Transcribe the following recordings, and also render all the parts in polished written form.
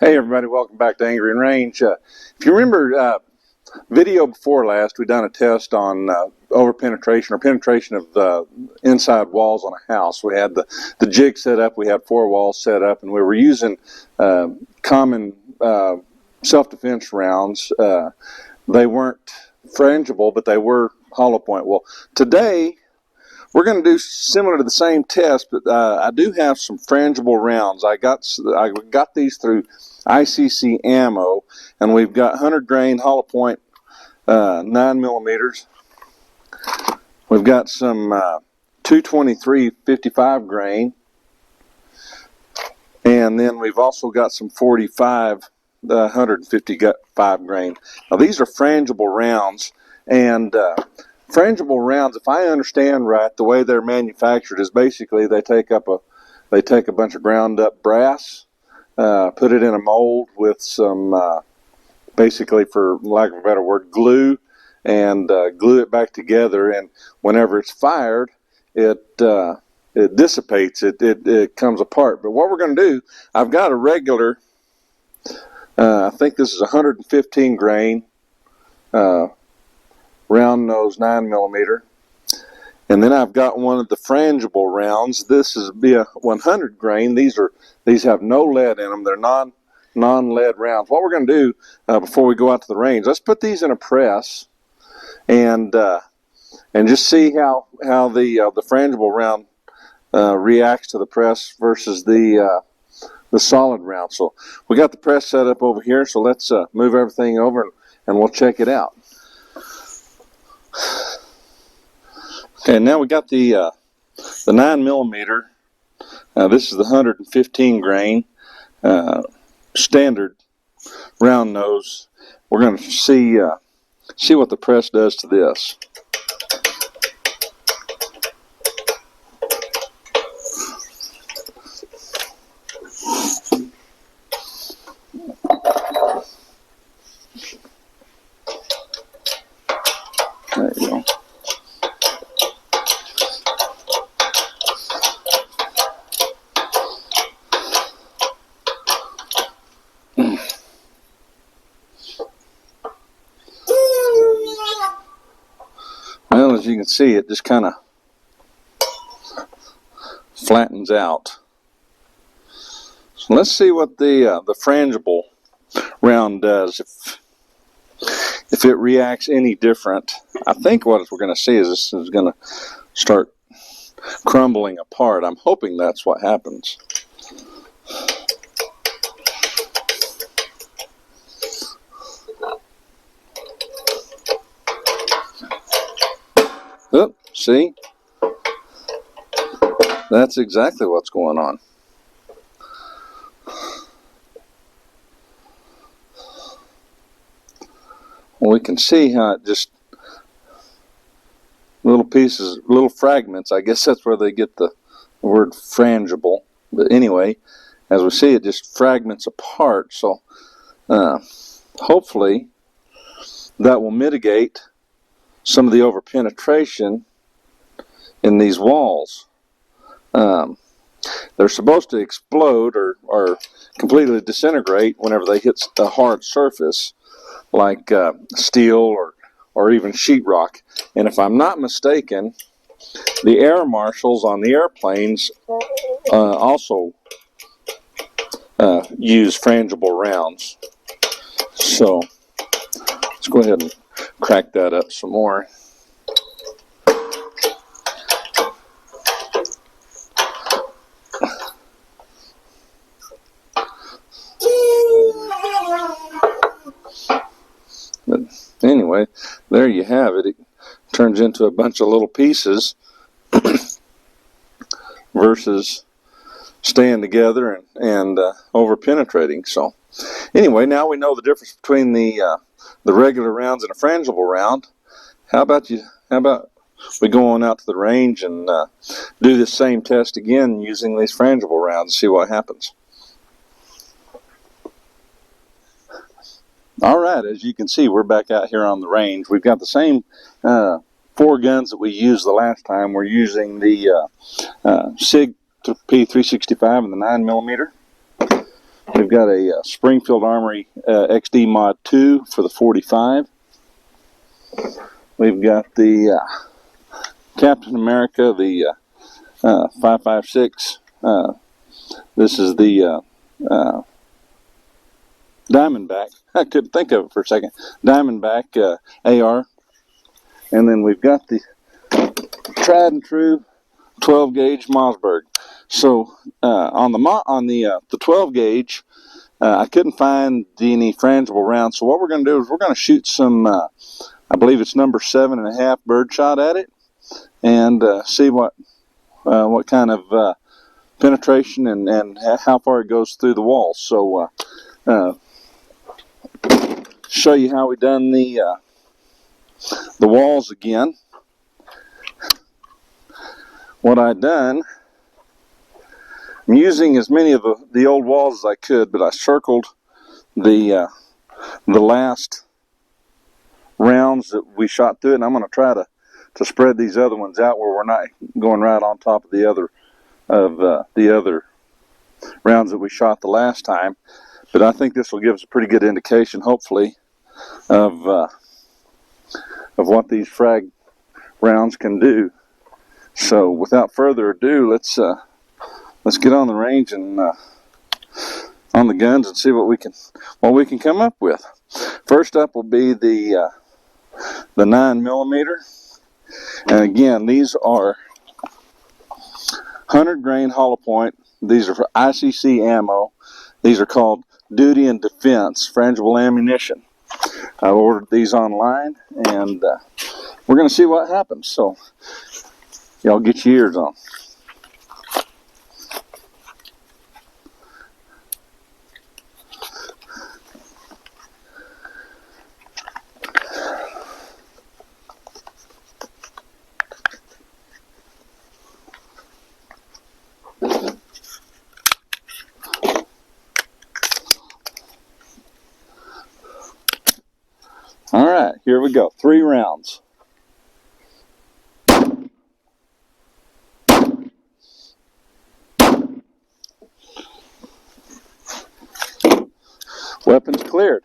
Hey everybody, welcome back to Angry and Range. If you remember video before last, we done a test on over penetration or penetration of the inside walls on a house. We had the jig set up, we had 4 walls set up, and we were using common self-defense rounds. They weren't frangible, but they were hollow point. Well, today we're going to do similar to the same test, but I do have some frangible rounds. I got these through ICC Ammo, and we've got 100 grain hollow point 9 millimeters. We've got some 223 55 grain, and then we've also got some 45 155 grain. Now these are frangible rounds, and frangible rounds, if I understand right, the way they're manufactured is basically they take a bunch of ground up brass, put it in a mold with some basically, for lack of a better word, glue, and glue it back together. And whenever it's fired, it dissipates. It comes apart. But what we're going to do, I've got a regular. I think this is 115 grain. Round nose 9 millimeter, and then I've got one of the frangible rounds. This is be a 100 grain. These have no lead in them. They're non-lead rounds. What we're going to do before we go out to the range, let's put these in a press and just see how the frangible round reacts to the press versus the solid round. So we got the press set up over here. So let's move everything over and we'll check it out. Okay, now we got the 9 millimeter. This is the 115 grain standard round nose. We're going to see what the press does to this. There you go. Well, as you can see, it just kind of flattens out. So let's see what the frangible round does. If it reacts any different. I think what we're going to see is this is going to start crumbling apart. I'm hoping that's what happens. Oh, see? That's exactly what's going on. Well, we can see how it just, little pieces, little fragments, I guess that's where they get the word frangible. But anyway, as we see, it just fragments apart. So hopefully that will mitigate some of the overpenetration in these walls. They're supposed to explode or completely disintegrate whenever they hit a hard surface like steel or even sheetrock. And if I'm not mistaken, the air marshals on the airplanes also use frangible rounds. So let's go ahead and crack that up some more. But anyway, there you have it. It turns into a bunch of little pieces versus staying together and over penetrating. So anyway, now we know the difference between the regular rounds and a frangible round. How about we go on out to the range and do this same test again using these frangible rounds and see what happens. All right, as you can see, we're back out here on the range. We've got the same 4 guns that we used the last time. We're using the SIG P365 and the 9 millimeter. We've got a Springfield Armory XD Mod 2 for the 45. We've got the Captain America, the 5.56. This is the Diamondback. I couldn't think of it for a second. Diamondback AR. And then we've got the tried and true 12 gauge Mossberg. So on the 12 gauge, I couldn't find any frangible rounds. So what we're going to do is we're going to shoot some, I believe it's number 7.5 birdshot at it, and see what kind of penetration and how far it goes through the walls. So show you how we done the walls again. What I done, I'm using as many of the old walls as I could, but I circled the last rounds that we shot through it, and I'm going to try to spread these other ones out where we're not going right on top of the other rounds that we shot the last time. But I think this will give us a pretty good indication, hopefully, of what these frag rounds can do. So without further ado, let's get on the range and on the guns and see what we can come up with. First up will be the 9mm, and again, these are 100 grain hollow point. These are for ICC ammo. These are called Duty and Defense frangible ammunition. I ordered these online, and we're going to see what happens. So y'all get your ears on. All right, here we go. 3 rounds. Weapons cleared.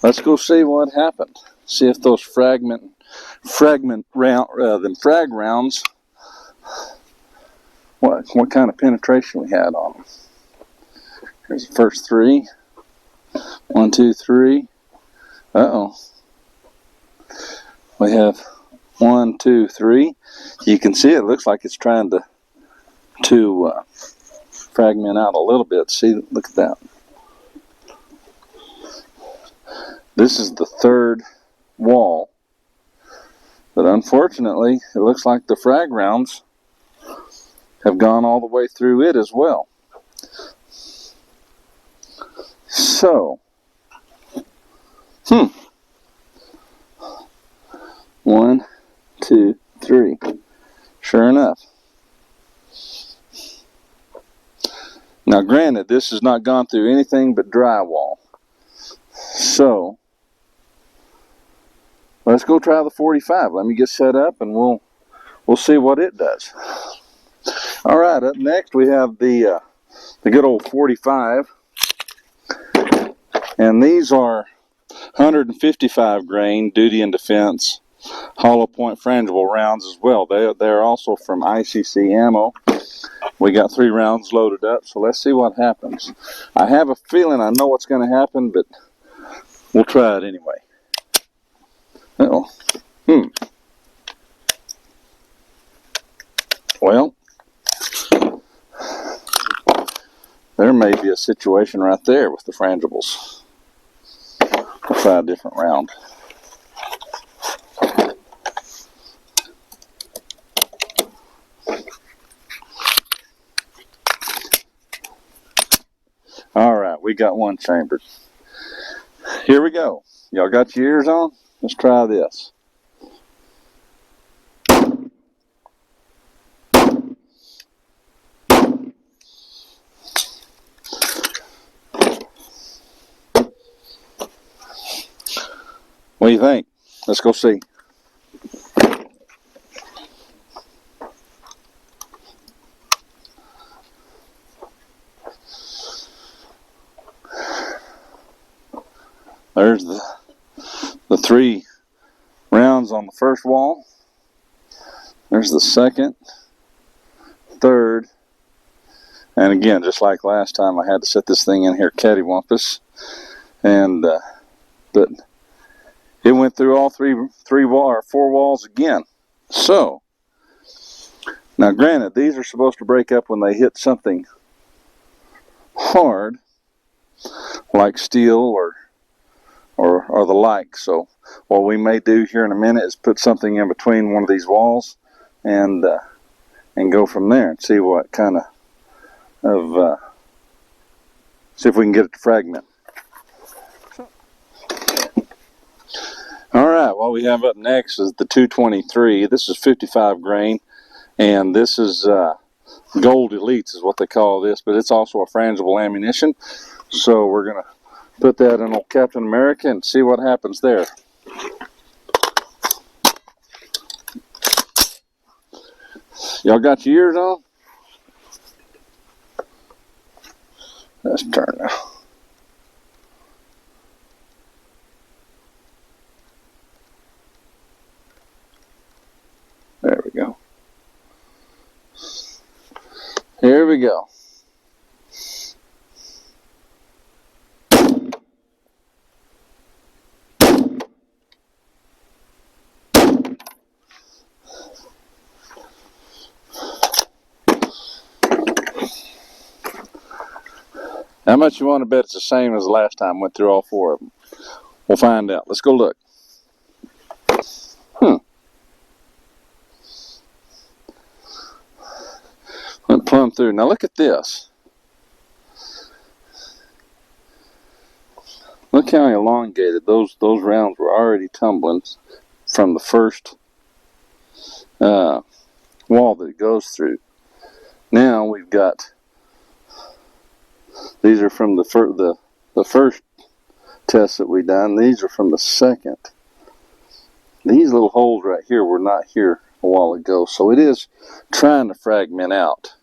Let's go see what happened. See if those frag rounds, what kind of penetration we had on them. Here's the first 3. 1, 2, 3. Uh-oh. We have 1, 2, 3. You can see it looks like it's trying to fragment out a little bit. See, look at that. This is the 3rd wall, but unfortunately, it looks like the frag rounds have gone all the way through it as well. So, 1, 2, 3. Sure enough. Now, granted, this has not gone through anything but drywall. So, let's go try the 45. Let me get set up, and we'll see what it does. All right, up next we have the good old 45, and these are 155 grain Duty and Defense hollow point frangible rounds as well. They're also from ICC ammo. We got 3 rounds loaded up, so let's see what happens. I have a feeling I know what's going to happen, but we'll try it anyway. Well, there may be a situation right there with the frangibles. We'll try a different round. All right, we got one chambered. Here we go. Y'all got your ears on? Let's try this. What do you think? Let's go see. There's the 3 rounds on the first wall. There's the second, third, and again, just like last time, I had to set this thing in here cattywampus, and but it went through all 4 walls again. So now, granted, these are supposed to break up when they hit something hard, like steel or the like. So what we may do here in a minute is put something in between one of these walls and go from there and see what kind of see if we can get it to fragment. All right, what we have up next is the 223. This is 55 grain, and this is Gold Elites is what they call this, but it's also a frangible ammunition. So we're going to put that in old Captain America and see what happens there. Y'all got your ears on? Let's turn now. There we go. Here we go. How much you want to bet it's the same as the last time? Went through all 4 of them. We'll find out. Let's go look. Went plumb through. Now look at this. Look how elongated those rounds were already tumbling from the first wall that it goes through. Now we've got, these are from the first test that we done. These are from the second. These little holes right here were not here a while ago, so it is trying to fragment out.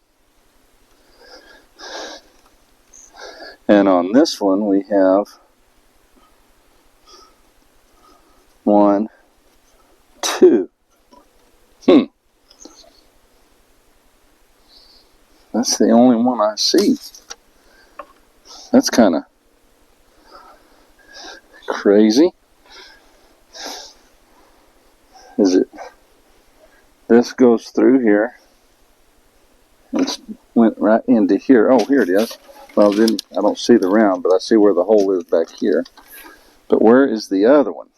And on this one we have 1, 2. That's the only one I see. That's kind of crazy. Is it? This goes through here. It went right into here. Oh, here it is. Well, then I don't see the round, but I see where the hole is back here. But where is the other one?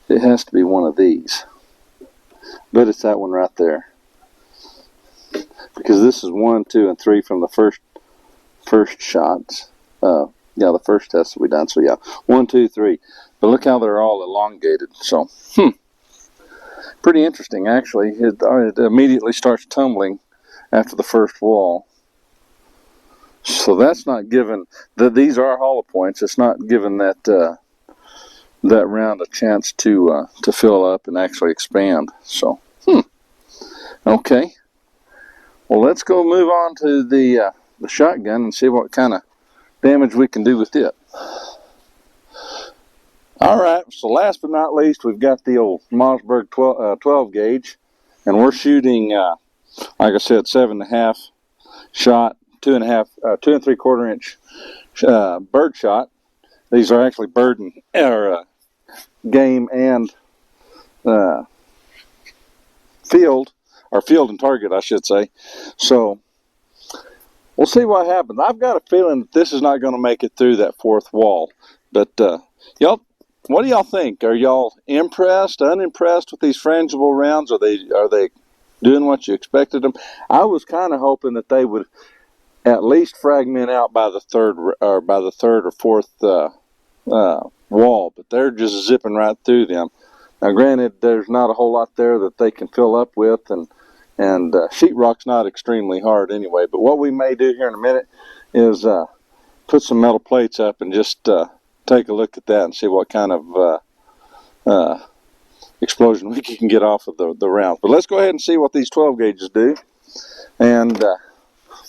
It has to be one of these. But it's that one right there. Because this is 1, 2, and 3 from the first shots. Yeah, the first test that we done. So yeah, 1, 2, 3. But look how they're all elongated. So, pretty interesting actually. It immediately starts tumbling after the first wall. So that's not given that these are hollow points. It's not given that that round a chance to fill up and actually expand. So, okay. Well, let's go move on to the shotgun and see what kind of damage we can do with it. Alright, so last but not least, we've got the old Mossberg 12 gauge, and we're shooting, like I said, 7.5 shot, 2 3/4 inch bird shot. These are actually bird and game and field and target, I should say. So we'll see what happens. I've got a feeling that this is not going to make it through that 4th wall. But y'all, what do y'all think? Are y'all impressed, unimpressed with these frangible rounds? Are they doing what you expected them? I was kind of hoping that they would at least fragment out by the third or fourth wall, but they're just zipping right through them. Now, granted, there's not a whole lot there that they can fill up with, and sheetrock's not extremely hard anyway. But what we may do here in a minute is put some metal plates up and just take a look at that and see what kind of explosion we can get off of the rounds. But let's go ahead and see what these 12 gauges do, and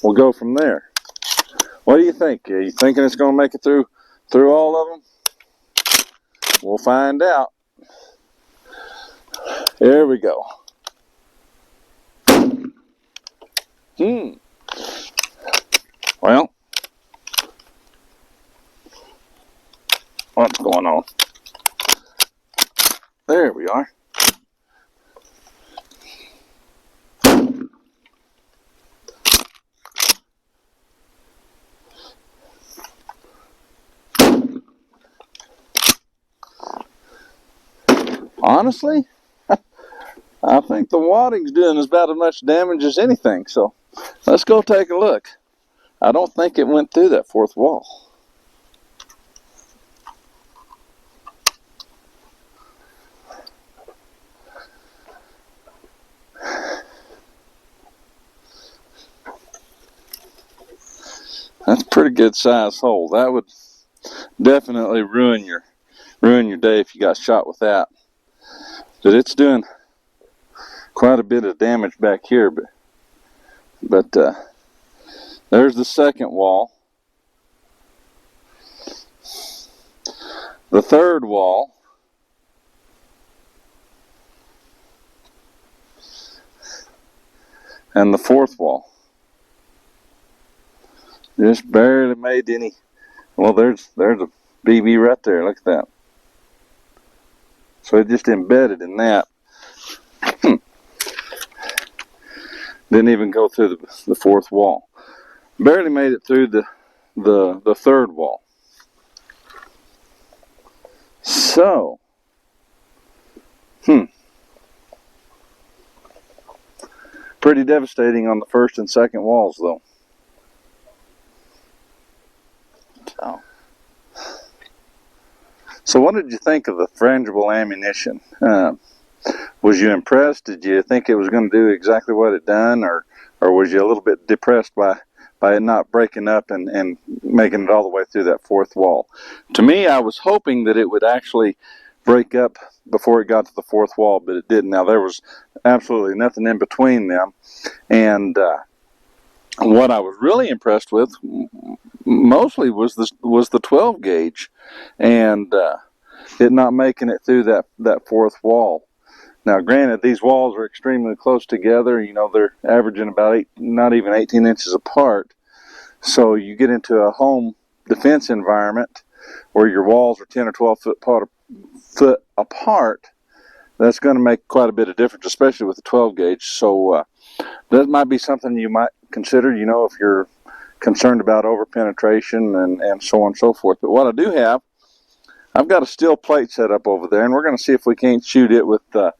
we'll go from there. What do you think? Are you thinking it's going to make it through all of them? We'll find out. There we go. Well, what's going on? There we are. Honestly, I think the wadding's doing about as much damage as anything, so let's go take a look. I don't think it went through that fourth wall. That's a pretty good size hole. That would definitely ruin your day if you got shot with that. But it's doing quite a bit of damage back here. But there's the second wall. The third wall. And the fourth wall. Just barely made any. Well, there's a BB right there. Look at that. So it just embedded in that. Didn't even go through the fourth wall. Barely made it through the third wall. So, pretty devastating on the first and second walls, though. So what did you think of the frangible ammunition? Was you impressed? Did you think it was going to do exactly what it done, or was you a little bit depressed by it not breaking up and making it all the way through that fourth wall? To me, I was hoping that it would actually break up before it got to the fourth wall, but it didn't. Now, there was absolutely nothing in between them, and what I was really impressed with mostly was the 12 gauge, and it not making it through that fourth wall. Now, granted, these walls are extremely close together. You know, they're averaging about not even 18 inches apart. So you get into a home defense environment where your walls are 10 or 12 foot apart. That's going to make quite a bit of difference, especially with the 12 gauge. So that might be something you might consider, you know, if you're concerned about over penetration and so on and so forth. But what I do have, I've got a steel plate set up over there, and we're going to see if we can't shoot it with at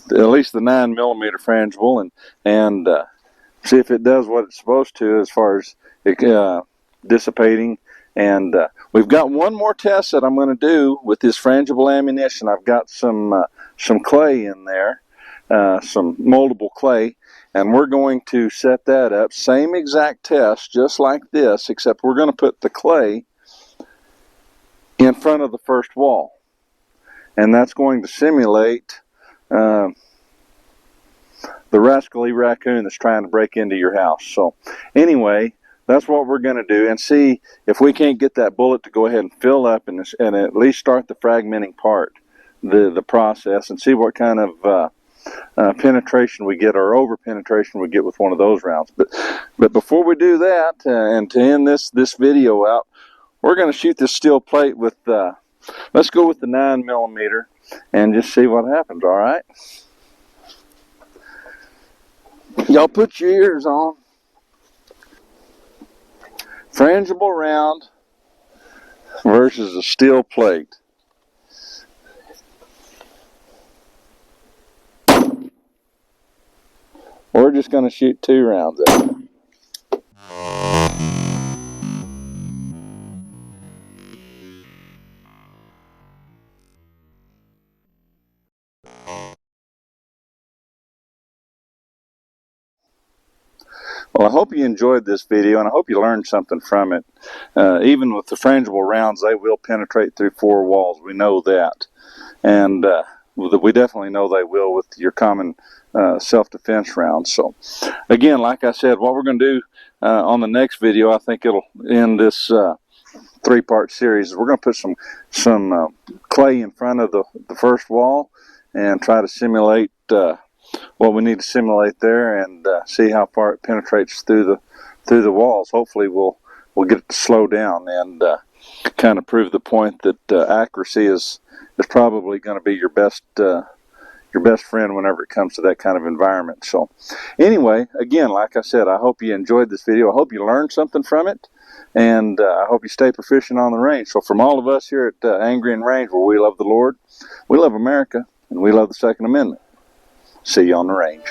least the 9mm frangible and see if it does what it's supposed to as far as dissipating. And we've got one more test that I'm going to do with this frangible ammunition. I've got some clay in there, some moldable clay, and we're going to set that up. Same exact test, just like this, except we're going to put the clay in front of the first wall, and that's going to simulate the rascally raccoon that's trying to break into your house. So anyway, that's what we're going to do, and see if we can't get that bullet to go ahead and fill up and at least start the fragmenting part, the process, and see what kind of penetration we get, or over penetration we get with one of those rounds. But before we do that, and to end this video out, we're going to shoot this steel plate with, let's go with the 9mm and just see what happens, all right? Y'all put your ears on. Frangible round versus a steel plate. We're just going to shoot 2 rounds at it. Well, I hope you enjoyed this video, and I hope you learned something from it. Even with the frangible rounds, they will penetrate through 4 walls. We know that. And we definitely know they will with your common self-defense rounds. So, again, like I said, what we're going to do, on the next video, I think it'll end this three-part series. We're going to put some clay in front of the first wall and try to simulate what we need to simulate there, and see how far it penetrates through the walls. Hopefully we'll get it to slow down and kind of prove the point that accuracy is probably going to be your best friend whenever it comes to that kind of environment. So anyway, again, like I said, I hope you enjoyed this video. I hope you learned something from it, and I hope you stay proficient on the range. So from all of us here at Angry and Range, where we love the Lord, we love America, and we love the Second Amendment. See you on the range.